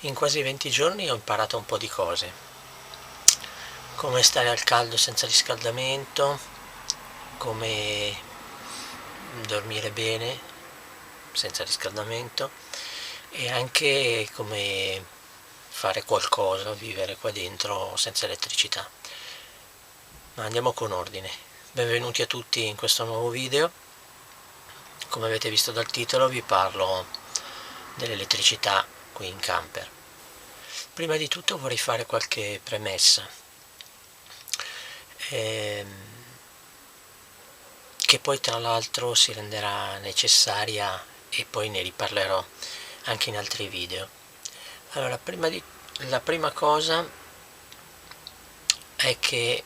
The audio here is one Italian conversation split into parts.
In quasi 20 giorni ho imparato un po' di cose, come stare al caldo senza riscaldamento, come dormire bene senza riscaldamento e anche come fare qualcosa, vivere qua dentro senza elettricità. Ma andiamo con ordine. Benvenuti a tutti in questo nuovo video. Come avete visto dal titolo vi parlo dell'elettricità qui in camper. Prima di tutto vorrei fare qualche premessa, che poi tra l'altro si renderà necessaria e poi ne riparlerò anche in altri video. Allora, la prima cosa è che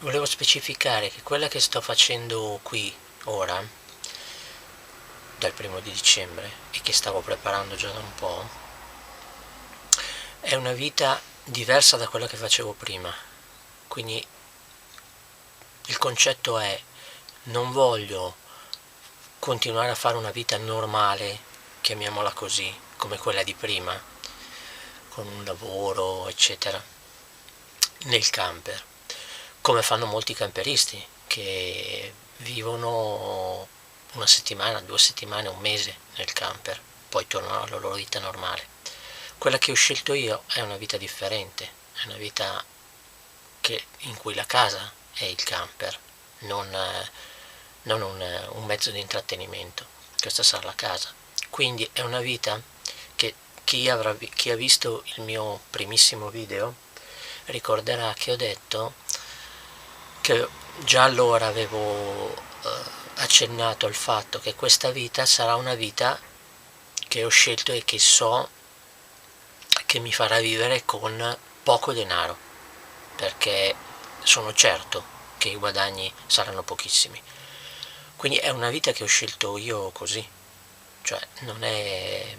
volevo specificare che quella che sto facendo qui ora, dal 1° di dicembre, e che stavo preparando già da un po', è una vita diversa da quella che facevo prima. Quindi il concetto è: non voglio continuare a fare una vita normale, chiamiamola così, come quella di prima, con un lavoro, eccetera, nel camper, come fanno molti camperisti che vivono una settimana, 2 settimane, un mese nel camper, poi tornano alla loro vita normale. Quella che ho scelto io è una vita differente, è una vita in cui la casa è il camper, non un mezzo di intrattenimento. Questa sarà la casa. Quindi è una vita che chi ha visto il mio primissimo video ricorderà che ho detto che già allora avevo accennato al fatto che questa vita sarà una vita che ho scelto e che so che mi farà vivere con poco denaro, perché sono certo che i guadagni saranno pochissimi. Quindi è una vita che ho scelto io così, cioè non è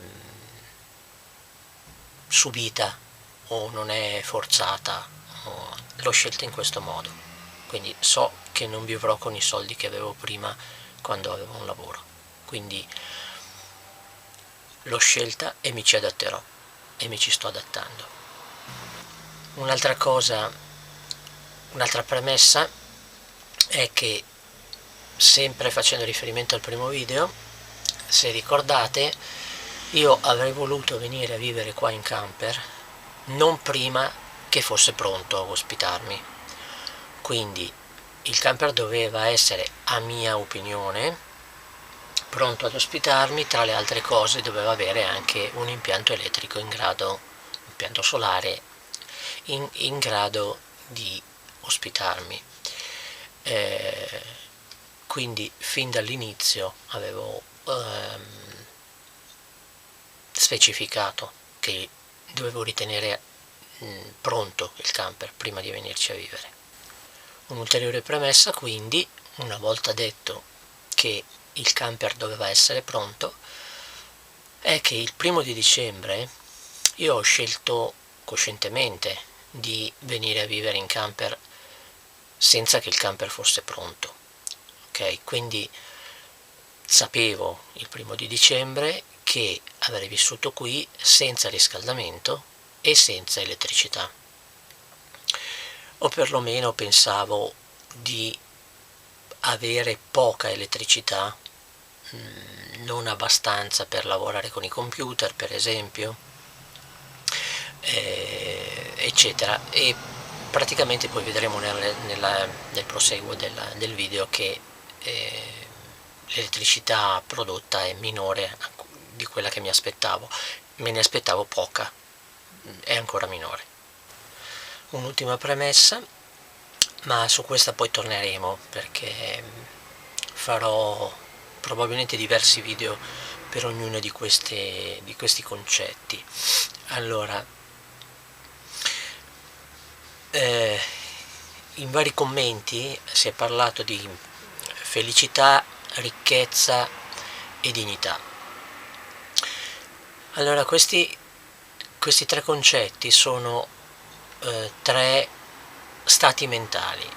subita o non è forzata, l'ho scelta in questo modo. Quindi so che non vivrò con i soldi che avevo prima quando avevo un lavoro. Quindi l'ho scelta e mi ci adatterò e mi ci sto adattando. Un'altra cosa, un'altra premessa è che, sempre facendo riferimento al primo video, se ricordate, io avrei voluto venire a vivere qua in camper non prima che fosse pronto a ospitarmi. Quindi il camper doveva essere, a mia opinione, pronto ad ospitarmi. Tra le altre cose doveva avere anche un impianto elettrico impianto solare in grado di ospitarmi. Quindi fin dall'inizio avevo specificato che dovevo ritenere pronto il camper prima di venirci a vivere. Un'ulteriore premessa, quindi, una volta detto che il camper doveva essere pronto, è che il 1° di dicembre io ho scelto coscientemente di venire a vivere in camper senza che il camper fosse pronto. Ok, quindi sapevo il 1° di dicembre che avrei vissuto qui senza riscaldamento e senza elettricità, o perlomeno pensavo di avere poca elettricità, non abbastanza per lavorare con i computer, per esempio, eccetera. E praticamente poi vedremo nel proseguo del video che l'elettricità prodotta è minore di quella che mi aspettavo. Me ne aspettavo poca, è ancora minore. Un'ultima premessa, ma su questa poi torneremo, perché farò probabilmente diversi video per ognuno di questi concetti. Allora, in vari commenti si è parlato di felicità, ricchezza e dignità. Allora, questi tre concetti sono tre stati mentali,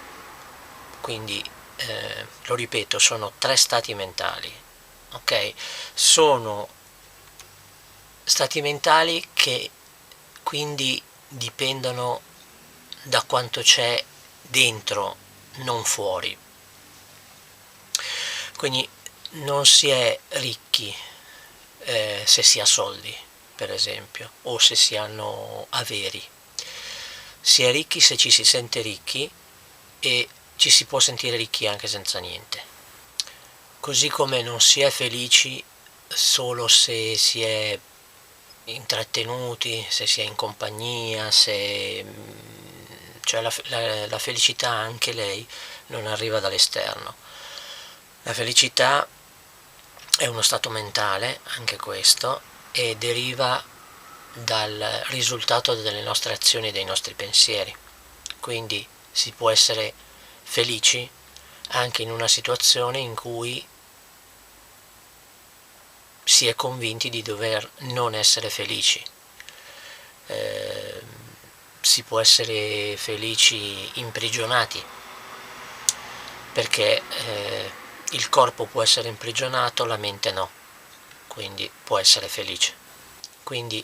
quindi lo ripeto, sono tre stati mentali, ok? Sono stati mentali che quindi dipendono da quanto c'è dentro, non fuori. Quindi non si è ricchi se si ha soldi, per esempio, o se si hanno averi. Si è ricchi se ci si sente ricchi, e ci si può sentire ricchi anche senza niente. Così come non si è felici solo se si è intrattenuti, se si è in compagnia, cioè la felicità, anche lei, non arriva dall'esterno. La felicità è uno stato mentale, anche questo, e deriva dal risultato delle nostre azioni e dei nostri pensieri. Quindi si può essere felici anche in una situazione in cui si è convinti di dover non essere felici. Si può essere felici imprigionati, perché il corpo può essere imprigionato, la mente no, quindi può essere felice. Quindi,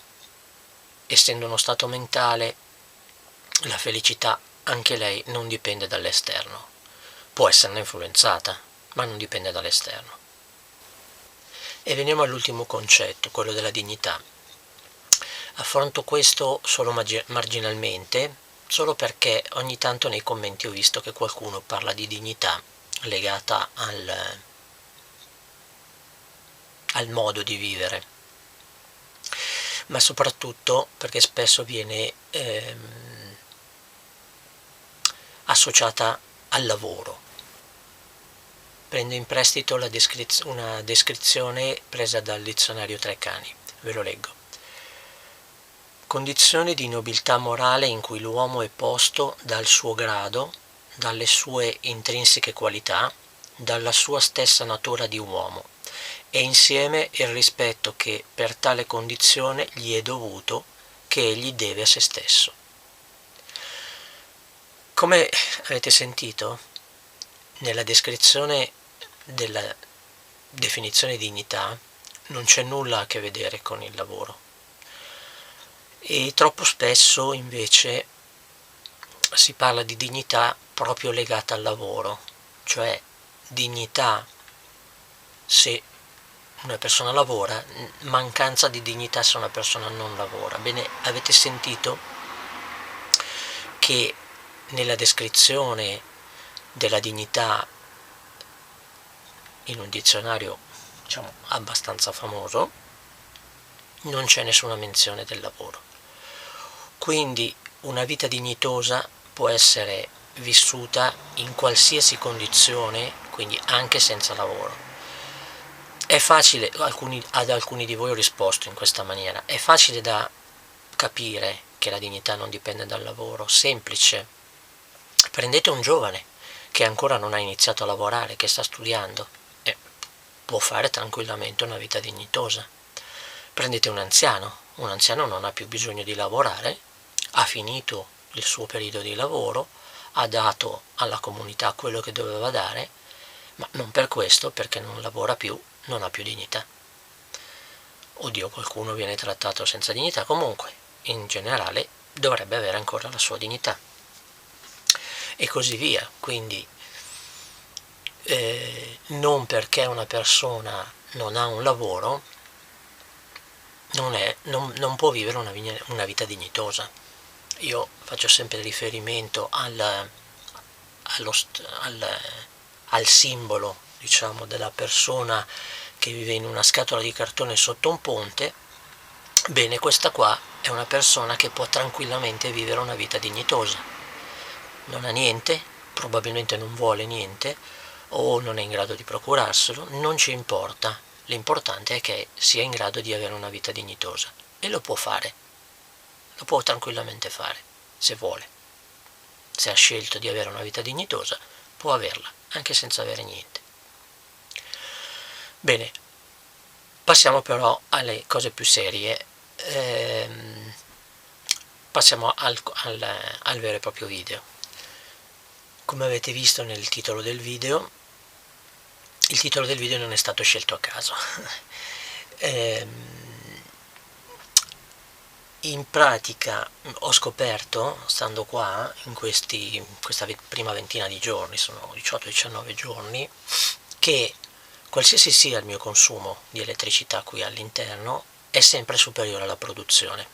essendo uno stato mentale, la felicità, anche lei, non dipende dall'esterno. Può esserne influenzata, ma non dipende dall'esterno. E veniamo all'ultimo concetto, quello della dignità. Affronto questo solo marginalmente, solo perché ogni tanto nei commenti ho visto che qualcuno parla di dignità legata al modo di vivere, ma soprattutto perché spesso viene associata al lavoro. Prendo in prestito una descrizione presa dal dizionario Treccani, ve lo leggo. Condizione di nobiltà morale in cui l'uomo è posto dal suo grado, dalle sue intrinseche qualità, dalla sua stessa natura di uomo, e insieme il rispetto che per tale condizione gli è dovuto, che egli deve a se stesso. Come avete sentito, nella descrizione della definizione di dignità non c'è nulla a che vedere con il lavoro, e troppo spesso invece si parla di dignità proprio legata al lavoro, cioè dignità se una persona lavora, mancanza di dignità se una persona non lavora. Bene, avete sentito che nella descrizione della dignità in un dizionario, diciamo, abbastanza famoso, non c'è nessuna menzione del lavoro. Quindi una vita dignitosa può essere vissuta in qualsiasi condizione, quindi anche senza lavoro. È facile, ad alcuni di voi ho risposto in questa maniera, è facile da capire che la dignità non dipende dal lavoro, semplice. Prendete un giovane che ancora non ha iniziato a lavorare, che sta studiando, e può fare tranquillamente una vita dignitosa. Prendete un anziano non ha più bisogno di lavorare, ha finito il suo periodo di lavoro, ha dato alla comunità quello che doveva dare, ma non per questo, perché non lavora più, non ha più dignità. Oddio, qualcuno viene trattato senza dignità, comunque, in generale, dovrebbe avere ancora la sua dignità. E così via, quindi non perché una persona non ha un lavoro non può vivere una vita dignitosa. Io faccio sempre riferimento al simbolo, diciamo, della persona che vive in una scatola di cartone sotto un ponte. Bene, questa qua è una persona che può tranquillamente vivere una vita dignitosa. Non ha niente, probabilmente non vuole niente, o non è in grado di procurarselo, non ci importa. L'importante è che sia in grado di avere una vita dignitosa, e lo può fare, lo può tranquillamente fare, se vuole. Se ha scelto di avere una vita dignitosa, può averla, anche senza avere niente. Bene, passiamo però alle cose più serie. Passiamo al vero e proprio video. Come avete visto nel titolo del video, il titolo del video non è stato scelto a caso. in pratica ho scoperto, stando qua, in questa prima ventina di giorni, sono 18-19 giorni, che qualsiasi sia il mio consumo di elettricità qui all'interno è sempre superiore alla produzione,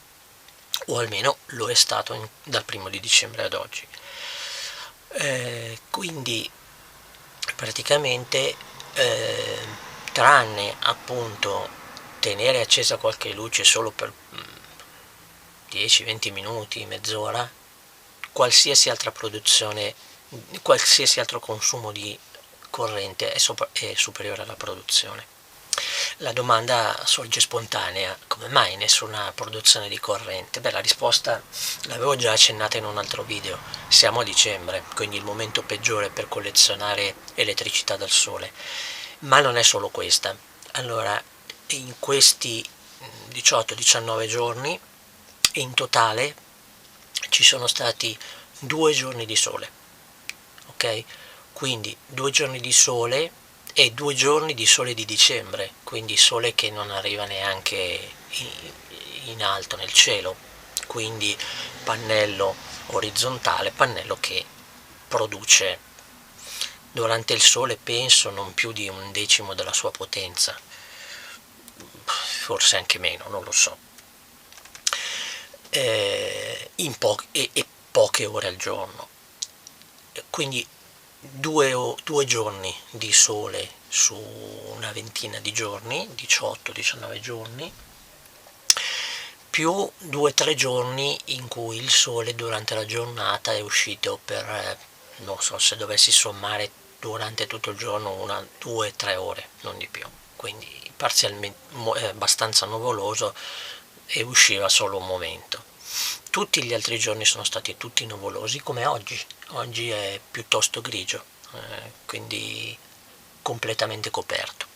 o almeno lo è stato dal 1° di dicembre ad oggi. Quindi praticamente, tranne appunto tenere accesa qualche luce solo per 10-20 minuti, mezz'ora, qualsiasi altra produzione, qualsiasi altro consumo di corrente è superiore alla produzione. La domanda sorge spontanea: come mai nessuna produzione di corrente? Beh, la risposta l'avevo già accennata in un altro video. Siamo a dicembre, quindi il momento peggiore per collezionare elettricità dal sole. Ma non è solo questa. Allora, in questi 18-19 giorni, in totale, ci sono stati 2 giorni di sole, ok? Quindi 2 giorni di sole e 2 giorni di sole di dicembre, quindi sole che non arriva neanche in alto nel cielo, quindi pannello orizzontale, pannello che produce durante il sole penso non più di 1/10 della sua potenza, forse anche meno, non lo so, e poche ore al giorno. Quindi 2 giorni di sole su una ventina di giorni, 18-19 giorni, più 2-3 giorni in cui il sole durante la giornata è uscito per, non so, se dovessi sommare durante tutto il giorno 2-3 ore, non di più, quindi parzialmente abbastanza nuvoloso e usciva solo un momento. Tutti gli altri giorni sono stati tutti nuvolosi, come oggi. Oggi è piuttosto grigio, quindi completamente coperto.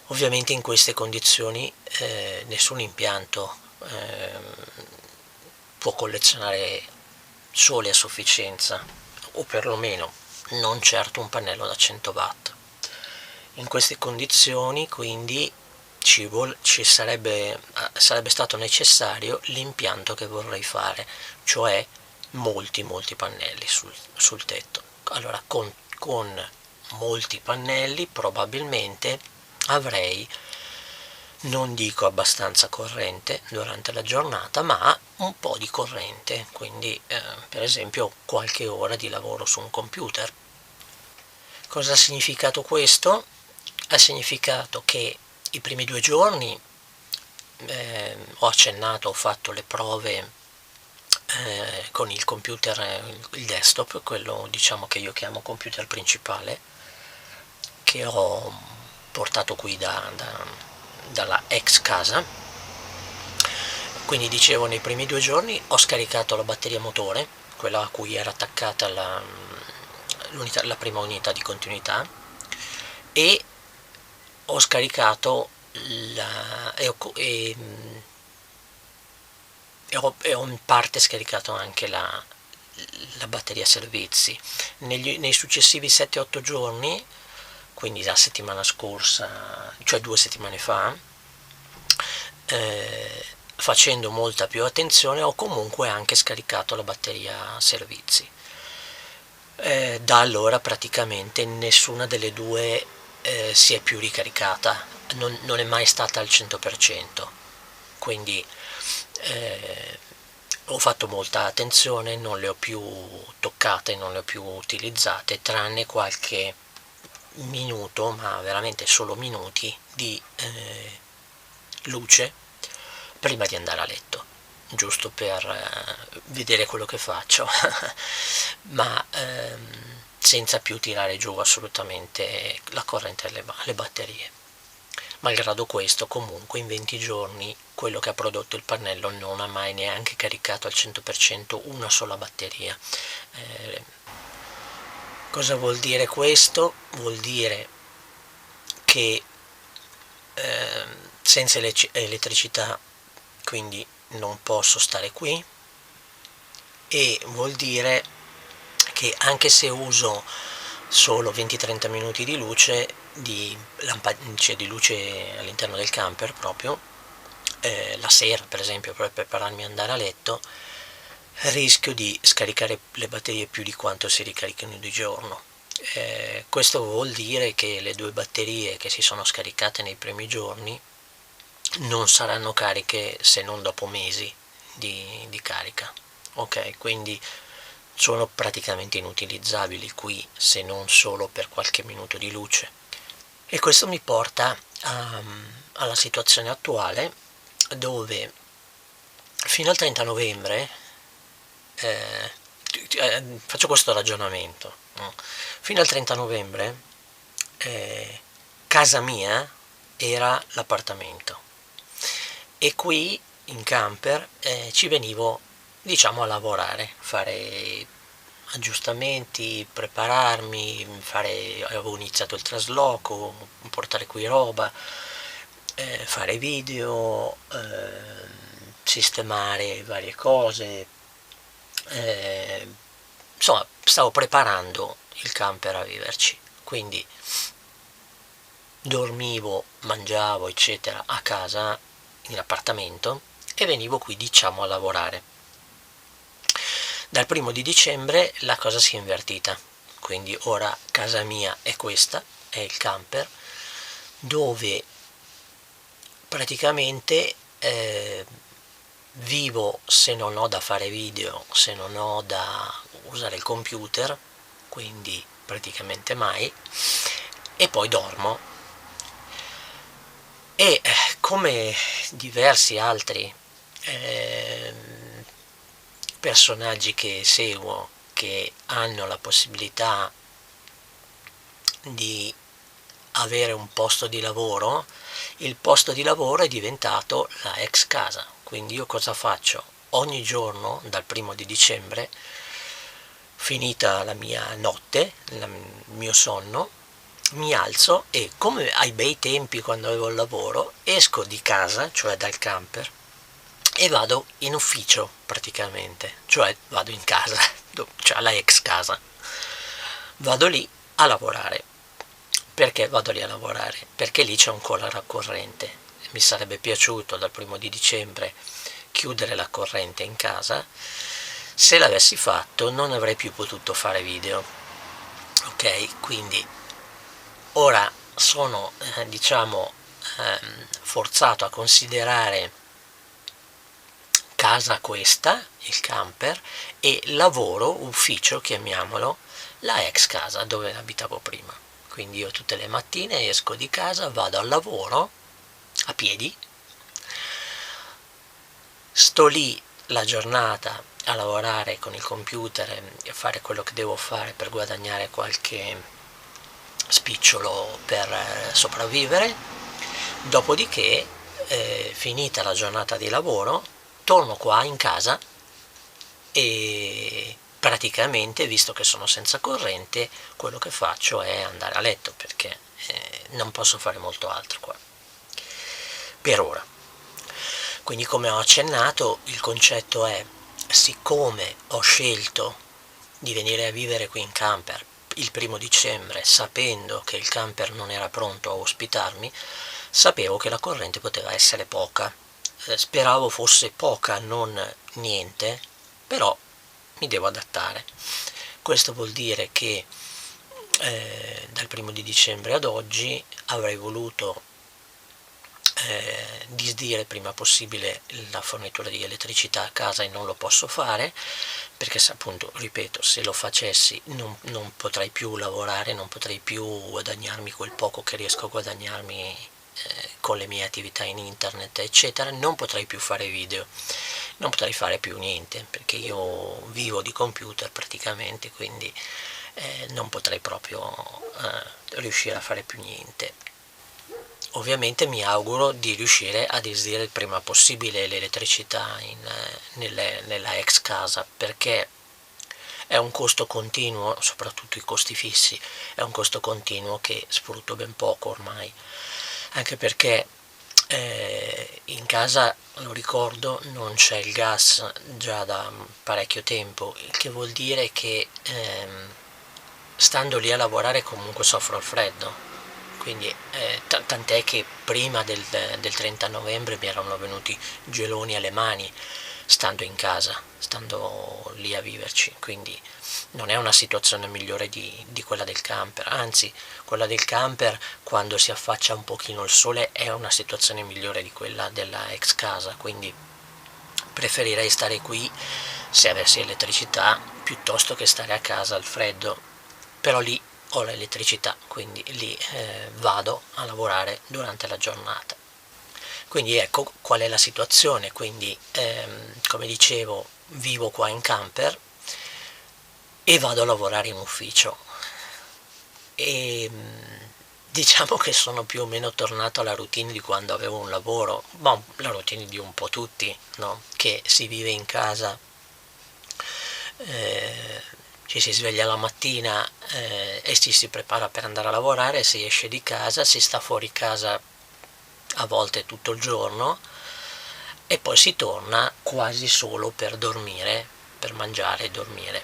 Ovviamente in queste condizioni nessun impianto può collezionare sole a sufficienza, o perlomeno non certo un pannello da 100 watt. In queste condizioni quindi sarebbe stato necessario l'impianto che vorrei fare, cioè molti pannelli sul tetto. Allora con molti pannelli probabilmente avrei, non dico abbastanza corrente durante la giornata, ma un po' di corrente, quindi per esempio qualche ora di lavoro su un computer. Cosa ha significato questo? Ha significato che i primi 2 giorni ho accennato, ho fatto le prove con il computer, il desktop, quello diciamo che io chiamo computer principale, che ho portato qui dalla ex casa. Quindi dicevo, nei primi 2 giorni ho scaricato la batteria motore, quella a cui era attaccata la prima unità di continuità, e ho scaricato e ho in parte scaricato anche la batteria servizi. Nei successivi 7-8 giorni, quindi la settimana scorsa, cioè 2 settimane fa, facendo molta più attenzione, ho comunque anche scaricato la batteria servizi. Da allora praticamente nessuna delle due si è più ricaricata, non è mai stata al 100%, quindi ho fatto molta attenzione, non le ho più toccate, non le ho più utilizzate, tranne qualche minuto, ma veramente solo minuti, di luce prima di andare a letto, giusto per vedere quello che faccio, ma senza più tirare giù assolutamente la corrente alle batterie. Malgrado questo, comunque in 20 giorni quello che ha prodotto il pannello non ha mai neanche caricato al 100% una sola batteria. Cosa vuol dire questo? Vuol dire che senza elettricità quindi non posso stare qui, e vuol dire che anche se uso solo 20-30 minuti di luce, di luce all'interno del camper proprio, la sera per esempio per prepararmi ad andare a letto, rischio di scaricare le batterie più di quanto si ricaricano di giorno. Questo vuol dire che le 2 batterie che si sono scaricate nei primi giorni non saranno cariche se non dopo mesi di carica. Ok, quindi sono praticamente inutilizzabili qui, se non solo per qualche minuto di luce. E questo mi porta alla situazione attuale, dove fino al 30 novembre faccio questo ragionamento, no? Fino al 30 novembre casa mia era l'appartamento e qui in camper ci venivo, diciamo, a lavorare, fare aggiustamenti, prepararmi, avevo iniziato il trasloco, portare qui roba, fare video, sistemare varie cose, insomma stavo preparando il camper a viverci, quindi dormivo, mangiavo eccetera a casa in appartamento e venivo qui, diciamo, a lavorare. Dal 1 di dicembre la cosa si è invertita, quindi ora casa mia è questa, è il camper, dove praticamente vivo se non ho da fare video, se non ho da usare il computer, quindi praticamente mai, e poi dormo. E come diversi altri personaggi che seguo che hanno la possibilità di avere un posto di lavoro, il posto di lavoro è diventato la ex casa. Quindi io cosa faccio? Ogni giorno dal 1 di dicembre, finita la mia notte, il mio sonno, mi alzo e, come ai bei tempi quando avevo il lavoro, esco di casa, cioè dal camper, e vado in ufficio praticamente, cioè vado in casa, cioè alla ex casa, vado lì a lavorare. Perché vado lì a lavorare? Perché lì c'è ancora la corrente. Mi sarebbe piaciuto dal 1 di dicembre chiudere la corrente in casa. Se l'avessi fatto non avrei più potuto fare video. Ok, quindi ora sono diciamo forzato a considerare casa questa, il camper, e lavoro, ufficio, chiamiamolo, la ex casa dove abitavo prima. Quindi io tutte le mattine esco di casa, vado al lavoro a piedi, sto lì la giornata a lavorare con il computer e a fare quello che devo fare per guadagnare qualche spicciolo per sopravvivere. Dopodiché, finita la giornata di lavoro, torno qua in casa e praticamente, visto che sono senza corrente, quello che faccio è andare a letto, perché non posso fare molto altro qua per ora. Quindi, come ho accennato, il concetto è: siccome ho scelto di venire a vivere qui in camper il 1 dicembre, sapendo che il camper non era pronto a ospitarmi, sapevo che la corrente poteva essere poca. Speravo fosse poca, non niente, però mi devo adattare. Questo vuol dire che dal 1 di dicembre ad oggi avrei voluto disdire prima possibile la fornitura di elettricità a casa, e non lo posso fare perché, appunto, ripeto, se lo facessi non potrei più lavorare, non potrei più guadagnarmi quel poco che riesco a guadagnarmi con le mie attività in internet eccetera, non potrei più fare video, non potrei fare più niente, perché io vivo di computer praticamente, quindi non potrei proprio riuscire a fare più niente. Ovviamente mi auguro di riuscire a disdire il prima possibile l'elettricità nella ex casa, perché è un costo continuo, soprattutto i costi fissi, è un costo continuo che sfrutto ben poco ormai, anche perché in casa, lo ricordo, non c'è il gas già da parecchio tempo, il che vuol dire che stando lì a lavorare comunque soffro il freddo, quindi tant'è che prima del 30 novembre mi erano venuti geloni alle mani stando in casa, stando lì a viverci, quindi non è una situazione migliore di quella del camper, anzi quella del camper quando si affaccia un pochino il sole è una situazione migliore di quella della ex casa, quindi preferirei stare qui se avessi elettricità piuttosto che stare a casa al freddo, però lì ho l'elettricità, quindi lì vado a lavorare durante la giornata. Quindi ecco qual è la situazione, quindi come dicevo vivo qua in camper e vado a lavorare in ufficio e diciamo che sono più o meno tornato alla routine di quando avevo un lavoro, ma la routine di un po' tutti, no? Che si vive in casa, ci si sveglia la mattina e ci si prepara per andare a lavorare, si esce di casa, si sta fuori casa a volte tutto il giorno e poi si torna quasi solo per dormire, per mangiare e dormire.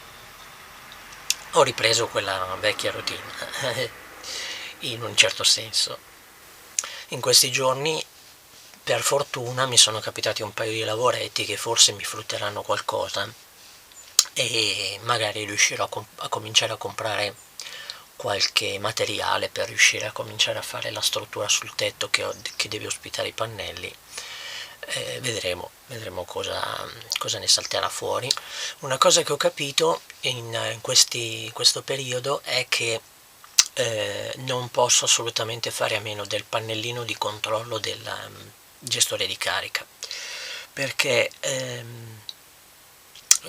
Ho ripreso quella vecchia routine in un certo senso. In questi giorni per fortuna mi sono capitati un paio di lavoretti che forse mi frutteranno qualcosa e magari riuscirò a cominciare a comprare qualche materiale per riuscire a cominciare a fare la struttura sul tetto che deve ospitare i pannelli. Vedremo cosa ne salterà fuori. Una cosa che ho capito in questo periodo è che non posso assolutamente fare a meno del pannellino di controllo del gestore di carica, perché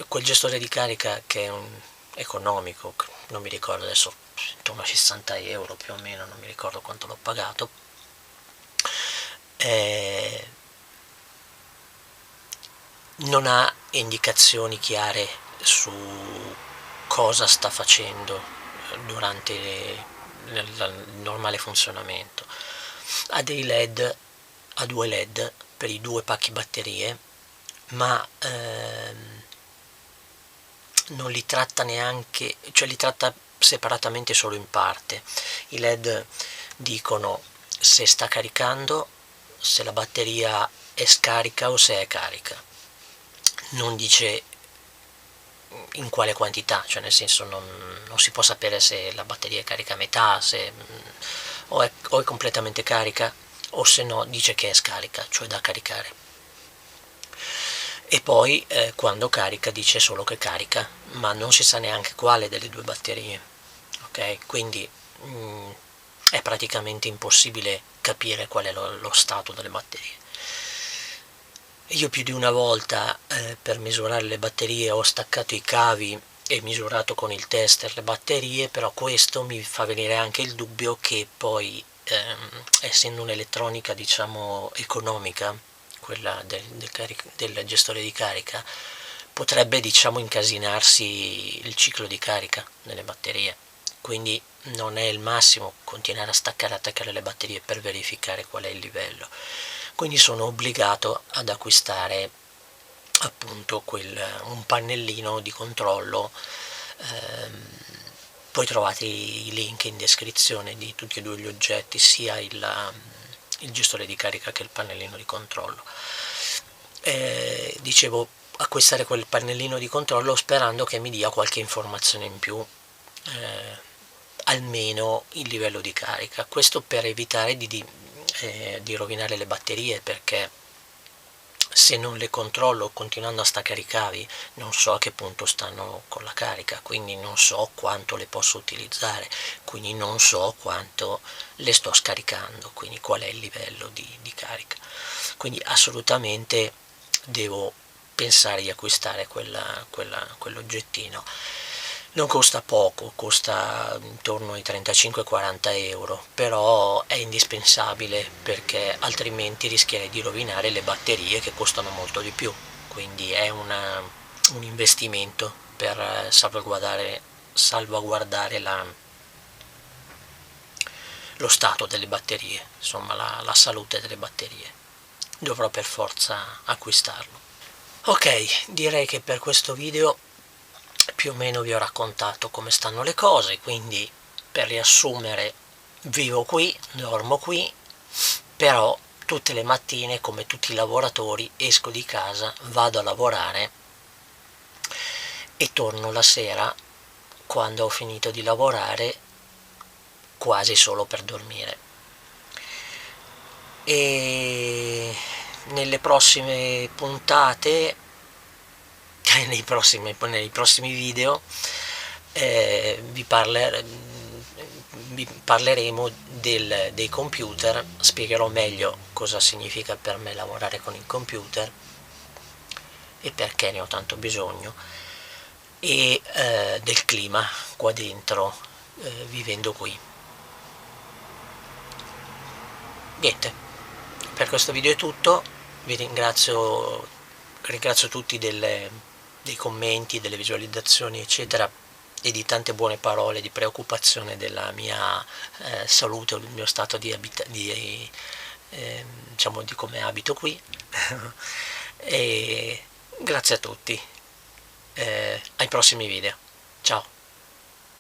quel gestore di carica che è economico, non mi ricordo adesso, intorno a 60 euro più o meno, non mi ricordo quanto l'ho pagato, non ha indicazioni chiare su cosa sta facendo durante il normale funzionamento. Ha dei LED, ha due LED per i due pacchi batterie, ma non li tratta neanche, cioè li tratta separatamente solo in parte. I LED dicono se sta caricando, se la batteria è scarica o se è carica, non dice in quale quantità, cioè nel senso non si può sapere se la batteria è carica a metà, se o è completamente carica, o se no dice che è scarica, cioè da caricare. E poi quando carica dice solo che carica, ma non si sa neanche quale delle due batterie, ok? Quindi è praticamente impossibile capire qual è lo stato delle batterie. Io più di una volta per misurare le batterie ho staccato i cavi e misurato con il tester le batterie, però questo mi fa venire anche il dubbio che poi essendo un'elettronica diciamo economica, quella del gestore di carica, potrebbe diciamo incasinarsi il ciclo di carica delle batterie, quindi non è il massimo continuare a staccare e attaccare le batterie per verificare qual è il livello, quindi sono obbligato ad acquistare appunto un pannellino di controllo. Poi trovate i link in descrizione di tutti e due gli oggetti, sia il gestore di carica che il pannellino di controllo. Dicevo, acquistare quel pannellino di controllo sperando che mi dia qualche informazione in più, almeno il livello di carica, questo per evitare di rovinare le batterie, perché se non le controllo continuando a staccare i cavi non so a che punto stanno con la carica, quindi non so quanto le posso utilizzare, quindi non so quanto le sto scaricando, quindi qual è il livello di carica. Quindi assolutamente devo pensare di acquistare quell'oggettino. Non costa poco, costa intorno ai 35-40 euro, però è indispensabile perché altrimenti rischierei di rovinare le batterie che costano molto di più, quindi è un investimento per salvaguardare lo stato delle batterie, insomma la salute delle batterie. Dovrò per forza acquistarlo. Ok, direi che per questo video più o meno vi ho raccontato come stanno le cose, quindi per riassumere vivo qui, dormo qui, però tutte le mattine, come tutti i lavoratori, esco di casa, vado a lavorare e torno la sera quando ho finito di lavorare, quasi solo per dormire. E nelle prossime puntate, nei prossimi video, vi parleremo dei computer, spiegherò meglio cosa significa per me lavorare con il computer e perché ne ho tanto bisogno, e del clima qua dentro, vivendo qui. Niente, per questo video è tutto, vi ringrazio tutti dei commenti, delle visualizzazioni eccetera, e di tante buone parole di preoccupazione della mia salute o del mio stato diciamo di come abito qui. E grazie a tutti, ai prossimi video, ciao.